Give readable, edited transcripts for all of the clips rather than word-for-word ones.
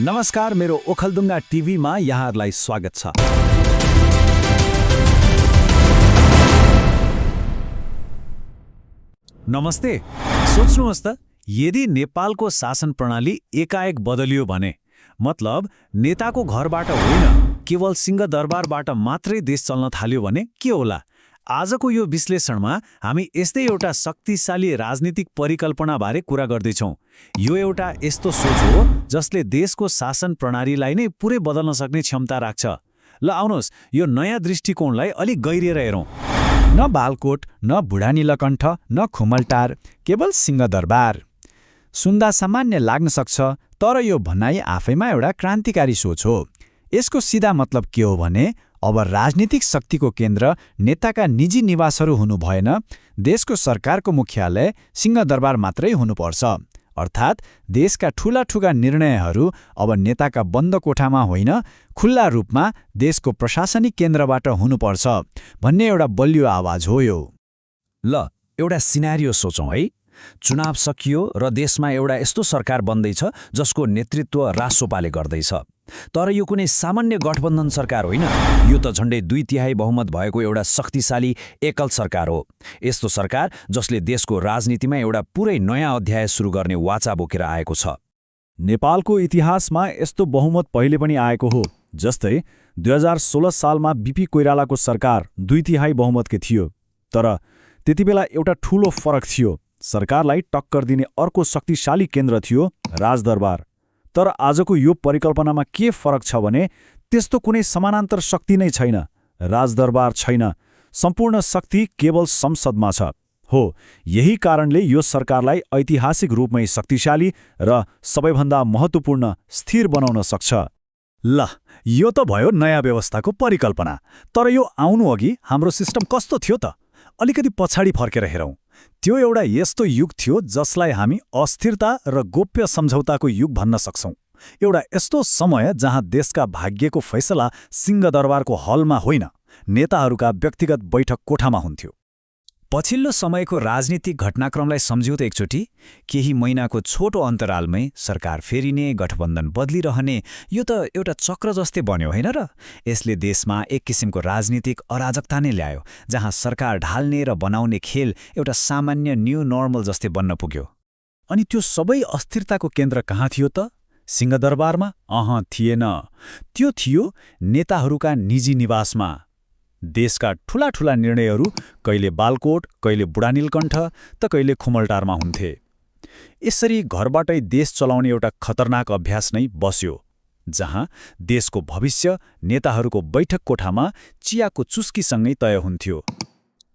नमस्कार, मेरो ओखलढुङ्गा टिभीमा यहाँहरूलाई स्वागत छ। नमस्ते। सोच्नुहोस् त, यदि नेपालको शासन प्रणाली एकाएक बदलियो भने, मतलब नेताको घरबाट होइन, केवल सिंहदरबारबाट मात्रै देश चल्न थाल्यो भने के होला? आजको यो विश्लेषणमा हामी यस्तै एउटा शक्तिशाली राजनीतिक परिकल्पनाबारे कुरा गर्दैछौँ। यो एउटा यस्तो सोच हो जसले देशको शासन प्रणालीलाई नै पुरै बदल्न सक्ने क्षमता राख्छ। ल आउनुहोस्, यो नयाँ दृष्टिकोणलाई अलि गहिरिएर हेरौँ। न बालकोट, न बुढा नीलकण्ठ, न खुमलटार, केवल सिंहदरबार। सुन्दा सामान्य लाग्न सक्छ, तर यो भनाइ आफैमा एउटा क्रान्तिकारी सोच हो। यसको सिधा मतलब के हो भने, अब राजनीतिक शक्तिको केन्द्र नेताका निजी निवासहरू हुनु भएन, देशको सरकारको मुख्यालय सिंहदरबार मात्रै हुनुपर्छ। अर्थात् देशका ठूला निर्णयहरू अब नेताका बन्द कोठामा होइन, खुल्ला रूपमा देशको प्रशासनिक केन्द्रबाट हुनुपर्छ भन्ने एउटा बलियो आवाज हो यो। ल एउटा सिनारियो सोचौँ है। चुनाव सकियो र देशमा एउटा यस्तो सरकार बन्दैछ जसको नेतृत्व रासोपाले गर्दैछ। तर यो कुनै सामान्य गठबन्धन सरकार होइन, यो त झन्डै 2/3 बहुमत भएको एउटा शक्तिशाली एकल सरकार हो। यस्तो सरकार जसले देशको राजनीतिमा एउटा पुरै नयाँ अध्याय सुरु गर्ने वाचा बोकेर आएको छ। नेपालको इतिहासमा यस्तो बहुमत पहिले पनि आएको हो। जस्तै 2016 सालमा बीपी कोइरालाको सरकार 2/3 बहुमतकै थियो। तर त्यतिबेला एउटा ठूलो फरक थियो। सरकारलाई टक्कर दिने अर्को शक्तिशाली केन्द्र थियो राजदरबार। तर आजको यो परिकल्पनामा के फरक छ भने, त्यस्तो कुनै समानान्तर शक्ति नै छैन। राजदरबार छैन, सम्पूर्ण शक्ति केवल संसदमा छ। हो, यही कारणले यो सरकारलाई ऐतिहासिक रूपमै शक्तिशाली र सबैभन्दा महत्त्वपूर्ण स्थिर बनाउन सक्छ। ल यो त भयो नयाँ व्यवस्थाको परिकल्पना। तर यो आउनु अघि हाम्रो सिस्टम कस्तो थियो त? अलिकति पछाडि फर्केर हेरौँ। त्यो एउटा यस्तो युग थियो जसलाई हामी अस्थिरता र गोप्य सम्झौताको युग भन्न सक्छौँ। एउटा यस्तो समय जहाँ देशका भाग्यको फैसला सिंहदरबारको हलमा होइन, नेताहरूका व्यक्तिगत बैठक कोठामा हुन्थ्यो। पछिल्लो समयको राजनीतिक घटनाक्रमलाई सम्झ्यौ त एकचोटि। केही महिनाको छोटो अन्तरालमै सरकार फेरिने, गठबन्धन बदलिरहने, यो त एउटा चक्र जस्तै बन्यो होइन र? यसले देशमा एक किसिमको राजनीतिक अराजकता नै ल्यायो, जहाँ सरकार ढाल्ने र बनाउने खेल एउटा सामान्य न्यू नर्मल जस्तै बन्न पुग्यो। अनि त्यो सबै अस्थिरताको केन्द्र कहाँ थियो त? सिंहदरबारमा? थिएन। त्यो थियो नेताहरूका निजी निवासमा। देशका ठूला निर्णयहरू कहिले बालकोट, कहिले बुढा नीलकण्ठ त कहिले खुमलटारमा हुन्थे। यसरी घरबाटै देश चलाउने एउटा खतरनाक अभ्यास नै बस्यो, जहाँ देशको भविष्य नेताहरूको बैठक कोठामा चियाको चुस्कीसँगै तय हुन्थ्यो।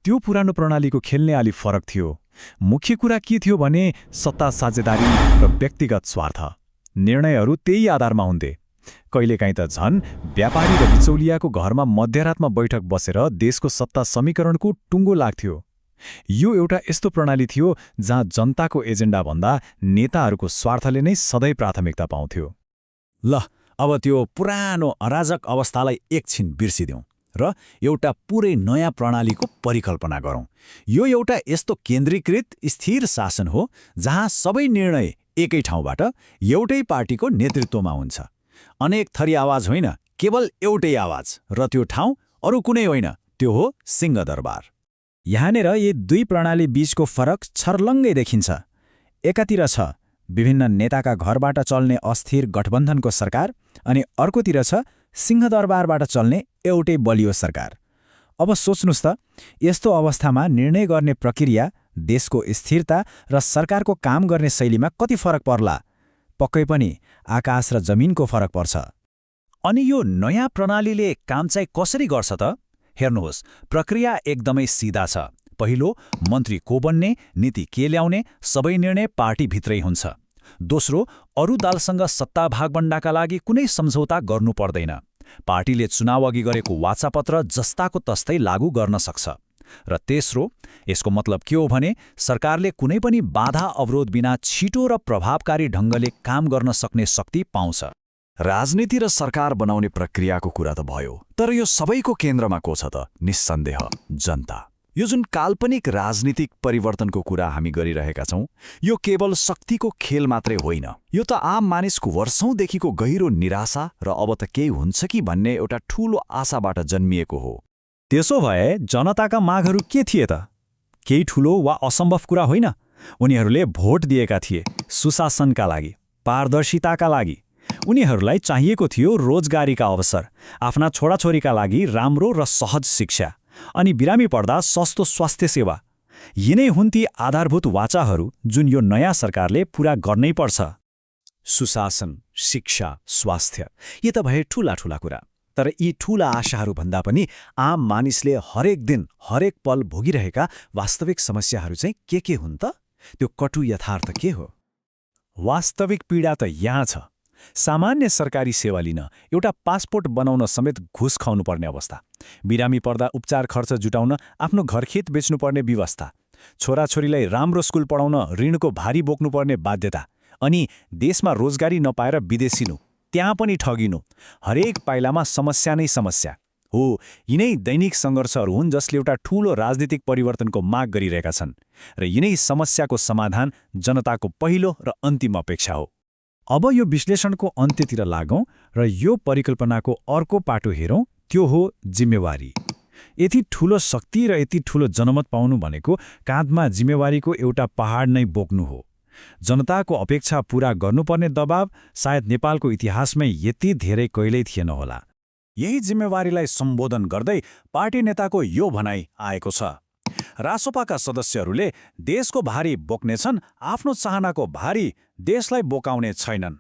त्यो पुरानो प्रणालीको खेल नै अलि फरक थियो। मुख्य कुरा के थियो भने, सत्ता साझेदारी र व्यक्तिगत स्वार्थ। निर्णयहरू त्यही आधारमा हुन्थे। कहिलेकाहीँ त झन् व्यापारी र बिचौलियाको घरमा मध्यरातमा बैठक बसेर देशको सत्ता समीकरणको टुङ्गो लाग्थ्यो। यो एउटा यस्तो प्रणाली थियो जहाँ जनताको एजेन्डाभन्दा नेताहरूको स्वार्थले नै सधैँ प्राथमिकता पाउँथ्यो। ल अब त्यो पुरानो अराजक अवस्थालाई एकछिन बिर्सिदेऊ र एउटा पुरै नयाँ प्रणालीको परिकल्पना गरौँ। यो एउटा यस्तो केन्द्रीकृत स्थिर शासन हो जहाँ सबै निर्णय एकै ठाउँबाट एउटै पार्टीको नेतृत्वमा हुन्छ। अनेक थरी आवाज होइन, केवल एउटै आवाज, र त्यो ठाउँ अरू कुनै होइन, त्यो हो सिंहदरबार। यहाँनिर यी दुई प्रणाली बीचको फरक छर्लङ्गै देखिन्छ। एकातिर छ विभिन्न नेताका घरबाट चल्ने अस्थिर गठबन्धनको सरकार, अनि अर्कोतिर छ सिंहदरबारबाट चल्ने एउटै बलियो सरकार। अब सोच्नुस् त, यस्तो अवस्थामा निर्णय गर्ने प्रक्रिया, देशको स्थिरता र सरकारको काम गर्ने शैलीमा कति फरक पर्ला? पक्कै पनि आकाश र जमिनको फरक पर्छ। अनि यो नयाँ प्रणालीले काम चाहिँ कसरी गर्छ त? हेर्नुहोस्, प्रक्रिया एकदमै सिधा छ। पहिलो, मन्त्री को बन्ने, नीति के ल्याउने, सबै निर्णय पार्टीभित्रै हुन्छ। दोस्रो, अरू दलसँग सत्ता भागबण्डाका लागि कुनै सम्झौता गर्नु पर्दैन। पार्टीले चुनाव अघि गरेको वाचापत्र जस्ताको तस्तै लागू गर्न सक्छ। र तेस्रो, यसको मतलब के हो भने, सरकारले कुनै पनि बाधा अवरोध बिना छिटो र प्रभावकारी ढङ्गले काम गर्न सक्ने शक्ति पाउँछ। राजनीति र सरकार बनाउने प्रक्रियाको कुरा त भयो, तर यो सबैको केन्द्रमा को छ त? निस्सन्देह जनता। यो जुन काल्पनिक राजनीतिक परिवर्तनको कुरा हामी गरिरहेका छौं, यो केवल शक्तिको खेल मात्रै होइन। यो त आम मानिसको वर्षौंदेखिको गहिरो निराशा र अब त केही हुन्छ कि भन्ने एउटा ठूलो आशाबाट जन्मिएको हो। त्यसो भए जनताका मागहरू के थिए त? केही ठूलो वा असम्भव कुरा होइन। उनीहरूले भोट दिएका थिए सुशासनका लागि, पारदर्शिताका लागि। उनीहरूलाई चाहिएको थियो रोजगारीका अवसर, आफ्ना छोराछोरीका लागि राम्रो र सहज शिक्षा, अनि बिरामी पर्दा सस्तो स्वास्थ्य सेवा। यिनै हुन् ती आधारभूत वाचाहरू जुन यो नयाँ सरकारले पूरा गर्नै पर्छ। सुशासन, शिक्षा, स्वास्थ्य, यी त भए ठूला ठूला कुरा। तर यी ठूला आशाहरूभन्दा पनि आम मानिसले हरेक दिन हरेक पल भोगिरहेका वास्तविक समस्याहरू चाहिँ के हुन् त? त्यो कटु यथार्थ के हो? वास्तविक पीडा त यहाँ छ। सामान्य सरकारी सेवा लिन, एउटा पासपोर्ट बनाउन समेत घुस खुवाउनुपर्ने अवस्था, बिरामी पर्दा उपचार खर्च जुटाउन आफ्नो घरखेत बेच्नुपर्ने व्यवस्था, छोराछोरीलाई राम्रो स्कुल पढाउन ऋणको भारी बोक्नुपर्ने बाध्यता, अनि देशमा रोजगारी नपाएर विदेशिनु, त्यहाँ पनि ठगिनु। हरेक पाइलामा समस्या नै समस्या हो। यिनै दैनिक सङ्घर्षहरू हुन् जसले एउटा ठूलो राजनीतिक परिवर्तनको माग गरिरहेका छन्, र यिनै समस्याको समाधान जनताको पहिलो र अन्तिम अपेक्षा हो। अब यो विश्लेषणको अन्त्यतिर लागौं र यो परिकल्पनाको अर्को पाटो हेरौं, त्यो हो जिम्मेवारी। यति ठूलो शक्ति र यति ठूलो जनमत पाउनु भनेको काँधमा जिम्मेवारीको एउटा पहाड नै बोक्नु हो। जनताको अपेक्षा पूरा गर्नुपर्ने दबाव सायद नेपालको इतिहासमै यति धेरै कहिल्यै थिएन होला। यही जिम्मेवारीलाई सम्बोधन गर्दै पार्टी नेताको यो भनाइ आएको छ। रासोपाका सदस्यहरूले देशको भारी बोक्नेछन्, आफ्नो चाहनाको भारी देशलाई बोकाउने छैनन्।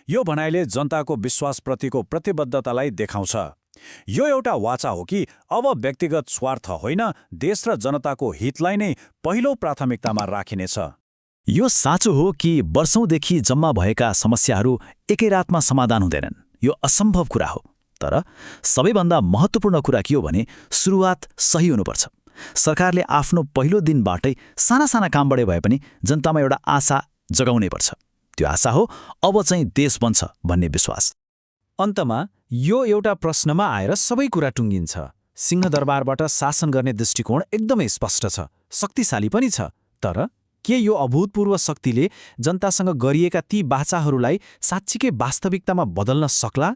यो भनाइले जनताको विश्वासप्रतिको प्रतिबद्धतालाई देखाउँछ। यो एउटा वाचा हो कि अब व्यक्तिगत स्वार्थ होइन, देश र जनताको हितलाई नै पहिलो प्राथमिकतामा राखिनेछ। यो साँचो हो कि वर्षौंदेखि जम्मा भएका समस्याहरू एकै रातमा समाधान हुँदैनन्। यो असम्भव कुरा हो। तर सबैभन्दा महत्त्वपूर्ण कुरा के हो भने सुरुवात सही हुनुपर्छ। सरकारले आफ्नो पहिलो दिनबाटै साना साना कामबाटै भए पनि जनतामा एउटा आशा जगाउनै पर्छ। त्यो आशा हो अब चाहिँ देश बन्छ भन्ने विश्वास। अन्तमा यो एउटा प्रश्नमा आएर सबै कुरा टुङ्गिन्छ। सिंहदरबारबाट शासन गर्ने दृष्टिकोण एकदमै स्पष्ट छ, शक्तिशाली पनि छ। तर के यो अभूतपूर्व शक्तिले जनतासँग गरिएका ती बाचाहरूलाई साँच्चीकै वास्तविकतामा बदल्न सक्ला?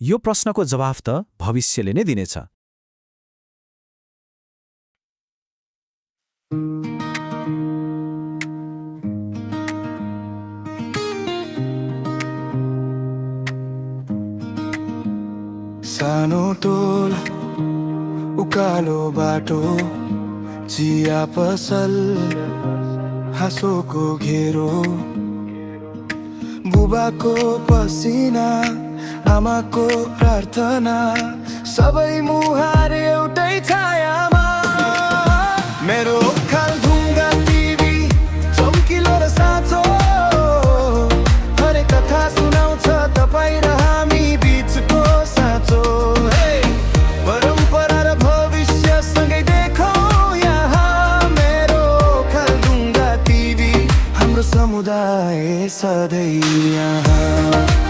यो प्रश्नको जवाफ त भविष्यले नै दिनेछ। सानो टोल, उकालो बाटो, चिया पसल, हाँसोको घेरो, बुबाको पसिना, आमाको प्रार्थना, सबै मुहार एउटै छायामा। मेरो खालढुङ्गा टिभी चम्किलो र साँचो, हरेक कथा सुनाउँछ तपाईँ र हामी बीचको साँचो। परम्परा र भविष्य सँगै देखौँ यहाँ। मेरो खालढुङ्गा टिभी, हाम्रो समुदाय सधैँ यहाँ।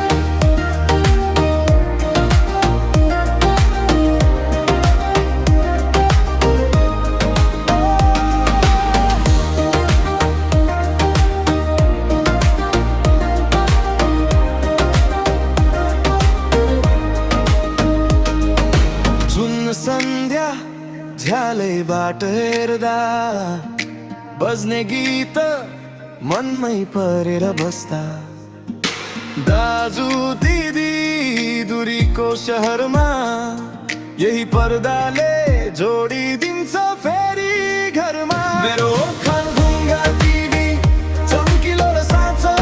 सन्ध्या झ्यालैबाट हेर्दा बज्ने गीत मनमै परेर बस्दा, दाजु दिदी दूरीको शहरमा यही पर्दाले जोडिदिन्छ फेरि घरमा। मेरो खालढुङ्गा टिभी चम्किलो र साँचो,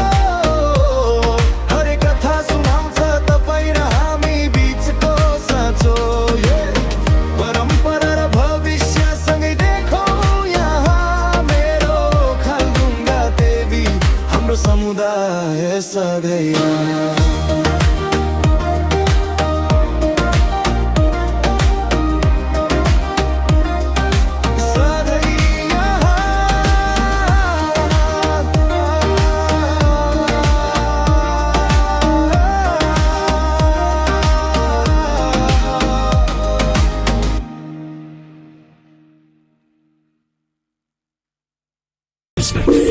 हरेक कथा सुनाउँछ तपाईँ र हामी बीचको साँचो। परम्परा र भविष्य सँगै देखौँ यहाँ। मेरो खालढुङ्गा टिभी, हाम्रो समुदाय सधैँ यहाँ। छ